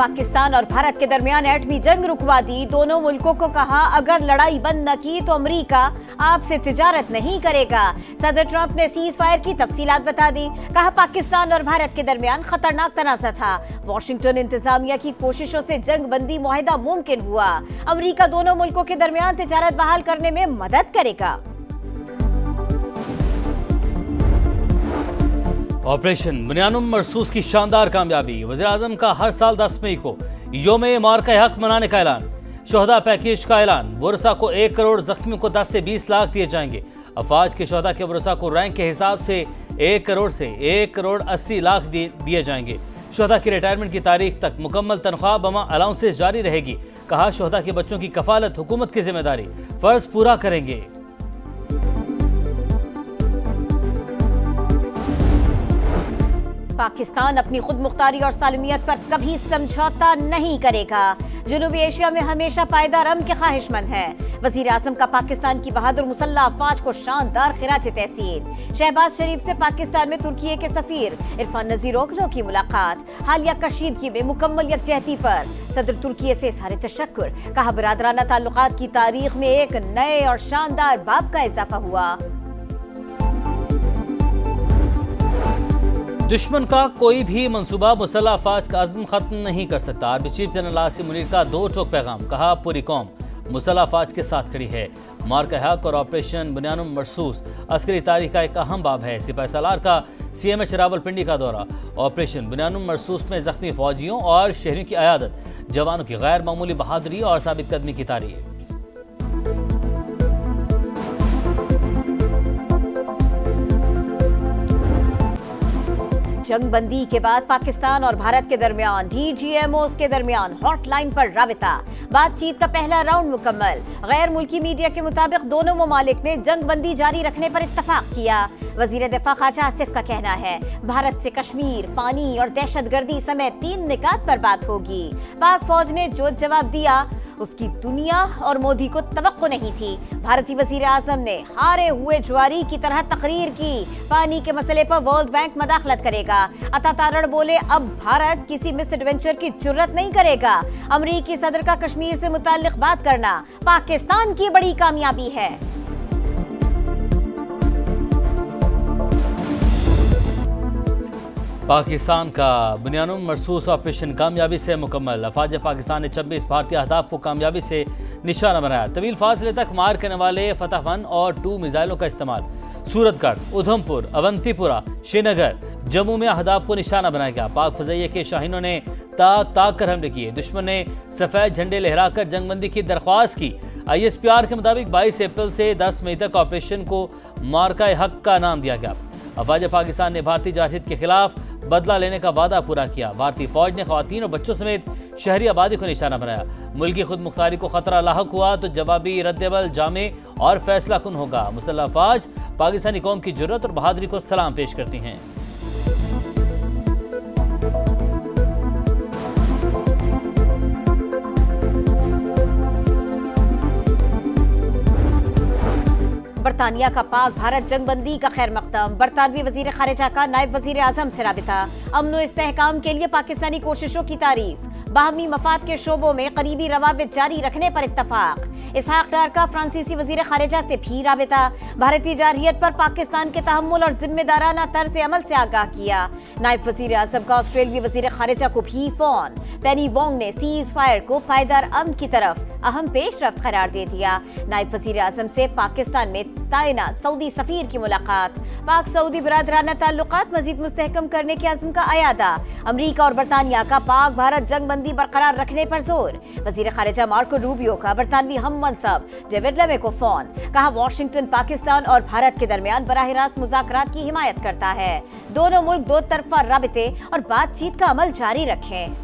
पाकिस्तान और भारत के दरमियान एटमी जंग रुकवा दी। दोनों मुल्कों को कहा अगर लड़ाई बंद न की तो अमेरिका आपसे तिजारत नहीं करेगा। सदर ट्रंप ने सीज फायर की तफसीलात बता दी। कहा पाकिस्तान और भारत के दरमियान खतरनाक तनाज़ा था। वॉशिंगटन इंतजामिया की कोशिशों से जंग बंदी मुआहिदा मुमकिन हुआ। अमेरिका दोनों मुल्कों के दरमियान तिजारत बहाल करने में मदद करेगा। ऑपरेशन बुनियानुम मरसूस की शानदार कामयाबी। वज़ीर-ए-आज़म का हर साल 10 मई को योम मार्का-ए-हक मनाने का ऐलान। शोहदा पैकेज का ऐलान। वरसा को 1 करोड़, जख्मियों को 10 से 20 लाख दिए जाएंगे। अफवाज के शोहदा के वरसा को रैंक के हिसाब से 1 करोड़ से 1 करोड़ 80 लाख दिए जाएंगे। शोहदा की रिटायरमेंट की तारीख तक मुकम्मल तनख्वाह बमा अलाउंसेस जारी रहेगी। कहा शोहदा के बच्चों की कफालत हुकूमत की जिम्मेदारी, फर्ज पूरा करेंगे। पाकिस्तान अपनी खुद मुख्तारी और सालमियत पर कभी समझौता नहीं करेगा। जनूबी एशिया में हमेशा पायदार अमन के ख्वाहिशमंद है। वजीर आज़म का पाकिस्तान की बहादुर मुसल्लह अफवाज को शानदार खिराज तहसीन। शहबाज शरीफ से पाकिस्तान में तुर्की के सफीर इरफान नज़ीर ओगलो की मुलाकात। हालिया कशीदगी में मुकम्मल यकजहती पर सदर तुर्की से इज़हार तशक्कुर। कहा बरादराना ताल्लुकात की तारीख में एक नए और शानदार बाब का इजाफा हुआ। दुश्मन का कोई भी मंसूबा मुसल्लह अफवाज का अज़्म खत्म नहीं कर सकता। Army chief general Asim Munir का 2 टोक पैगाम। कहा पूरी कौम मुसल्लह अफवाज के साथ खड़ी है। मार्का-ए-हक और ऑपरेशन बुनियानुम मरसूस अस्करी तारीख का एक अहम बाब है। सिपाही सालार का CMH रावलपिंडी का दौरा। ऑपरेशन बुनियानुम मरसूस में जख्मी फौजियों और शहरियों की अयादत। जवानों की गैर मामूली बहादुरी और साबित कदमी की तारीफ। जंग बंदी के बाद पाकिस्तान और भारत के दरमियान DGMOs के दरमियान हॉटलाइन पर राबिता। बातचीत का पहला राउंड मुकम्मल। गैर मुल्की मीडिया के मुताबिक दोनों ममालिक ने जंग बंदी जारी रखने पर इत्तफाक किया। वजीर दिफा ख्वाजा आसिफ का कहना है भारत से कश्मीर, पानी और दहशतगर्दी समेत 3 निकात पर बात होगी। पाक फौज ने जो जवाब दिया उसकी दुनिया और मोदी को तवक्को नहीं थी। भारतीय वजीर आज़म ने हारे हुए जुआरी की तरह तकरीर की। पानी के मसले पर वर्ल्ड बैंक मदाखलत करेगा। अता तारड़ बोले अब भारत किसी मिस एडवेंचर की जुर्रत नहीं करेगा। अमरीकी सदर का कश्मीर से मुताल्लिक बात करना पाकिस्तान की बड़ी कामयाबी है। पाकिस्तान का बुनियानुम मरसूस ऑपरेशन कामयाबी से मुकम्मल। अफवाज पाकिस्तान ने 26 भारतीय अहदाफ को कामयाबी से निशाना बनाया। तवील फासले तक मार करने वाले फतह 1 और 2 मिसाइलों का इस्तेमाल। सूरतगढ़, उधमपुर, अवंतीपुरा, श्रीनगर, जम्मू में अहदाफ को निशाना बनाया गया। पाक फज़ैया के शाहीनों ने ताक कर हमले किए। दुश्मन ने सफ़ेद झंडे लहराकर जंगबंदी की दरख्वास्त की। ISPR के मुताबिक 22 अप्रैल से 10 मई तक ऑपरेशन को मार्का-ए-हक का नाम दिया गया। अफवाज पाकिस्तान ने भारतीय जारहियत के खिलाफ बदला लेने का वादा पूरा किया। भारतीय फौज ने खवातीन और बच्चों समेत शहरी आबादी को निशाना बनाया। मुल्क की खुद मुख्तारी को खतरा लाहक हुआ तो जवाबी रद्दअमल जामे और फैसला कुन होगा। मुसल्लह अफवाज पाकिस्तानी कौम की जुर्रत और बहादुरी को सलाम पेश करती हैं। बरतानिया का पाक भारत जंग बंदी का खैर मकदम। बरतानवी वजीर खारिजा का नायब वजीर आजम से राबिता। अमन व इस्तेहकाम के लिए पाकिस्तानी कोशिशों की तारीफ। बाहमी मफाद के शोबों में करीबी रवाबित जारी रखने पर इत्तफाक। इसहाक डार का फ्रांसीसी वजीर खारिजा से भी राबिता। भारतीय जारहियत पर पाकिस्तान के तहम्मुल और जिम्मेदाराना तर्ज अमल से आगाह किया। नायब वजीर आजम का ऑस्ट्रेलियाई वजीर खारिजा को भी फोन। पेनी वोंग ने सीज फायर को पायदार अमन की तरफ अहम पेशरफ्त करार दे दिया। नायब वजीर आजम से पाकिस्तान में तैनात सऊदी सफीर की मुलाकात। पाक सऊदी बरादराना ताल्लुकात मजीद मुस्तहकम करने के अज़्म का अयादा। अमरीका और बरतानिया का पाक भारत जंग बंदी बरकरार रखने पर जोर। वजीर खारिजा मार्को रूबियो का बरतानवी हम मनसब डेविड लमे को फोन। कहा वॉशिंगटन पाकिस्तान और भारत के दरमियान बराह रास्त मुज़ाकरात की हिमायत करता है। दोनों मुल्क 2 तरफा राबिते और बातचीत का अमल जारी रखें।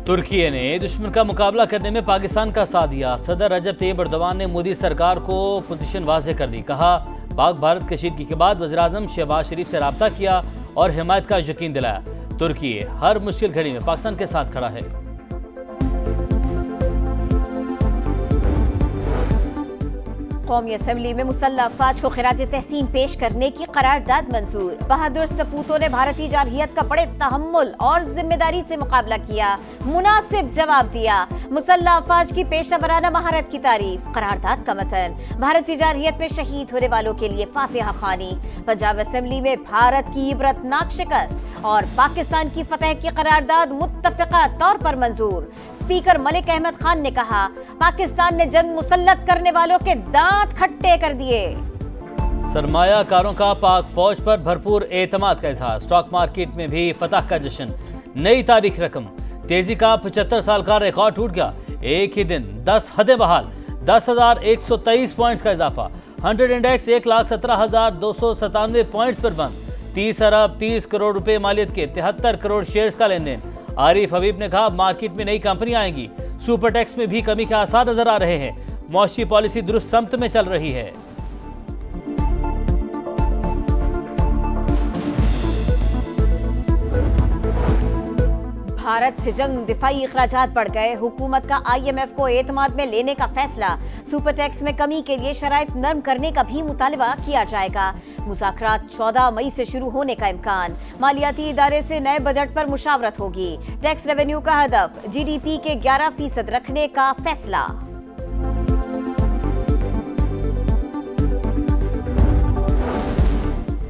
तुर्की ने दुश्मन का मुकाबला करने में पाकिस्तान का साथ दिया। सदर रजब तैयब एर्दोगान ने मोदी सरकार को पोजीशन वाज़ेह कर दी। कहा पाक भारत कशीदगी के बाद वज़ीर-ए-आज़म शहबाज शरीफ से राब्ता किया और हिमायत का यकीन दिलाया। तुर्की हर मुश्किल घड़ी में पाकिस्तान के साथ खड़ा है। कौमी असम्बली में मुसल्लह अफवाज को खिराज तहसीन पेश करने की करारदाद मंजूर। बहादुर सपूतों ने भारतीय जारहियत का बड़े तहम्मुल और जिम्मेदारी से मुकाबला किया, मुनासिब जवाब दिया। मुसल्लह अफवाज की पेशा वराना महारत की तारीफ। करारदाद का मतन, भारतीय जारहियत में शहीद होने वालों के लिए फातिहा खानी। पंजाब असम्बली में भारत की इबरतनाक शिकस्त और पाकिस्तान की फतह की करारदाद मुत्तफिका तौर पर मंजूर। स्पीकर मलिक अहमद खान ने कहा, पाकिस्तान ने जंग मुसल्लत करने वालों के दांत खट्टे कर दिए। सरमायाकारों का पाक फौज पर भरपूर एतमाद का इजहार। स्टॉक मार्केट में भी फतह का जश्न। नई तारीख रकम, तेजी का 75 साल का रिकॉर्ड टूट गया। एक ही दिन 10 हदें बहाल, 10,123 पॉइंट्स का इजाफा। 100 इंडेक्स 1,17,297 पॉइंट्स पर बंद। 30 अरब 30 करोड़ रुपए मालियत के 73 करोड़ शेयर्स का लेन देन। आरिफ हबीब ने कहा, मार्केट में नई कंपनियां आएंगी। सुपर टैक्स में भी कमी के आसार नजर आ रहे हैं। मौशी पॉलिसी दुरुस्त समत में चल रही है। भारत से जंग दिफाई अखराजात बढ़ गए। हुकूमत का IMF को एतमाद में लेने का फैसला। सुपर टैक्स में कमी के लिए शराइत नरम करने का भी मुतालबा किया जाएगा। मुज़ाकरात 14 मई से शुरू होने का इम्कान। मालियाती इदारे से नए बजट पर मुशावरत होगी। टैक्स रेवेन्यू का हदफ GDP के 11% रखने का फैसला।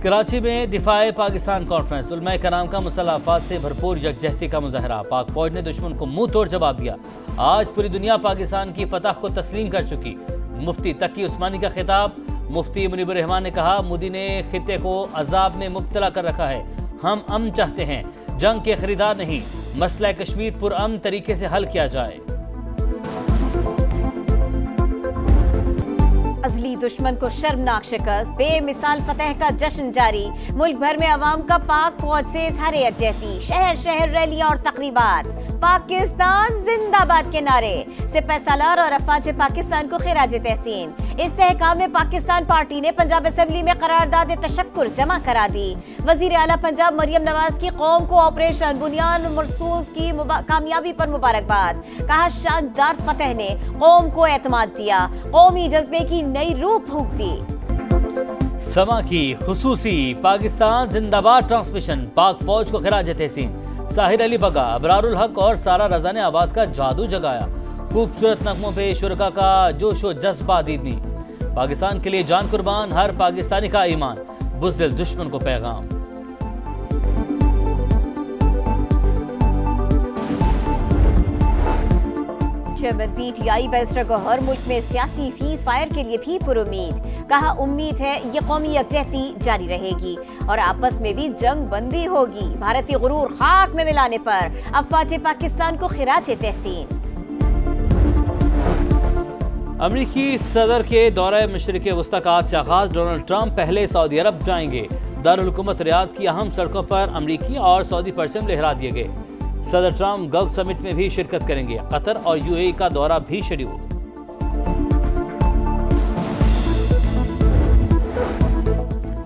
कराची में दिफाए पाकिस्तान कॉन्फ्रेंस। उलमाए कराम का मुसल्लह अफवाज से भरपूर यकजहती का मुजाहरा। पाक फौज ने दुश्मन को मुंह तोड़ जवाब दिया। आज पूरी दुनिया पाकिस्तान की फतह को तस्लीम कर चुकी। मुफ्ती तकी उस्मानी का खिताब। मुफ्ती मुनीबुर रहमान ने कहा, मोदी ने खित्ते को अजाब में मुब्तला कर रखा है। हम अमन चाहते हैं, जंग के खरीदार नहीं। मसला कश्मीर पुरअमन तरीके से हल किया जाए। अजली दुश्मन को शर्मनाक शिकस्त। बेमिसाल फतह का जश्न जारी। मुल्क भर में अवाम का पाक फौज से इजहार यकजहती। शहर शहर रैलियां और तकरीबात। पाकिस्तान जिंदाबाद के नारे। सिपह सालार और अफवाज पाकिस्तान को खिराज तहसीन। इस्तेहकाम में पाकिस्तान पार्टी ने पंजाब असम्बली में करारदाद तशक्कुर जमा करा दी। वजीर आला पंजाब मरियम नवाज की कौम को ऑपरेशन बुनियाद मरसूस की कामयाबी पर मुबारकबाद। कहा, शानदार फतह ने कौम को एतमाद दिया, कौमी जज्बे की नई रूह फूंक दी। समा की खुसूसी पाकिस्तान जिंदाबाद ट्रांसमिशन। पाक फौज को खिराज तहसीन। साहिर अली बगा, अबरारुल हक और सारा रजा ने आवाज का जादू जगाया। खूबसूरत नगमों पे शुरका का जोश व जज्बा दीदनी। पाकिस्तान के लिए जान कुर्बान, हर पाकिस्तानी का ईमान। बुज़दिल दुश्मन को पैगाम। चेयरमैन PTI बैरिस्टर गौहर मुल्क में सियासी सीज फायर के लिए भी पुरुमीद। कहा, उम्मीद है ये कौमी यकजहती जारी रहेगी और आपस में भी जंग बंदी होगी। भारतीय गुरूर खाक में मिलाने पर अफवाज पाकिस्तान को खिराज तहसीन। अमरीकी सदर के दौरे मशरिक़ वस्ता का आज से आगाज। डोनाल्ड ट्रंप पहले सऊदी अरब जाएंगे। दारुल हुकूमत रियाद की अहम सड़कों पर अमरीकी और सऊदी परचम लहरा दिए गए। सदर ट्रंप गल्फ समिट में भी शिरकत करेंगे। कतर और UAE का दौरा भी शेड्यूल।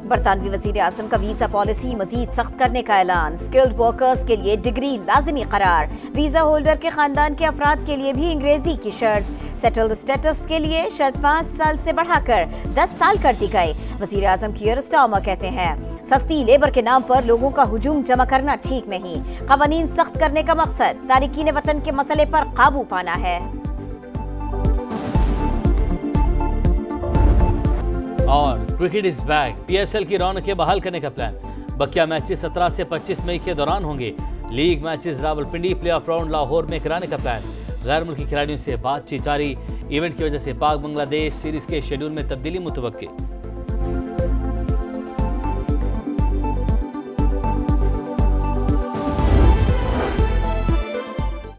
बरतानवी वजीर आजम का वीजा पॉलिसी मजीद सख्त करने का ऐलान। स्किल्ड वर्कर्स के लिए डिग्री लाजिमी करार। वीजा होल्डर के खानदान के अफराद के लिए भी अंग्रेजी की शर्त। सेटल्ड स्टेटस के लिए शर्त 5 साल से बढ़ाकर 10 साल कर दी गई। वजीर आजम कीयर स्टारमर कहते हैं, सस्ती लेबर के नाम पर लोगों का हुजूम जमा करना ठीक नहीं। कवानीन सख्त करने का मकसद तारिकीन वतन के मसले पर काबू पाना है। और क्रिकेट इज बैक। PSL की रौनकें बहाल करने का प्लान। बकिया मैचेस 17 से 25 मई के दौरान होंगे। League matches Rawalpindi, playoff round Lahore में कराने का प्लान। गैर मुल्की खिलाड़ियों से बातचीत जारी। इवेंट की वजह से पाक बांग्लादेश सीरीज के शेड्यूल में तब्दीली मुतवक्के।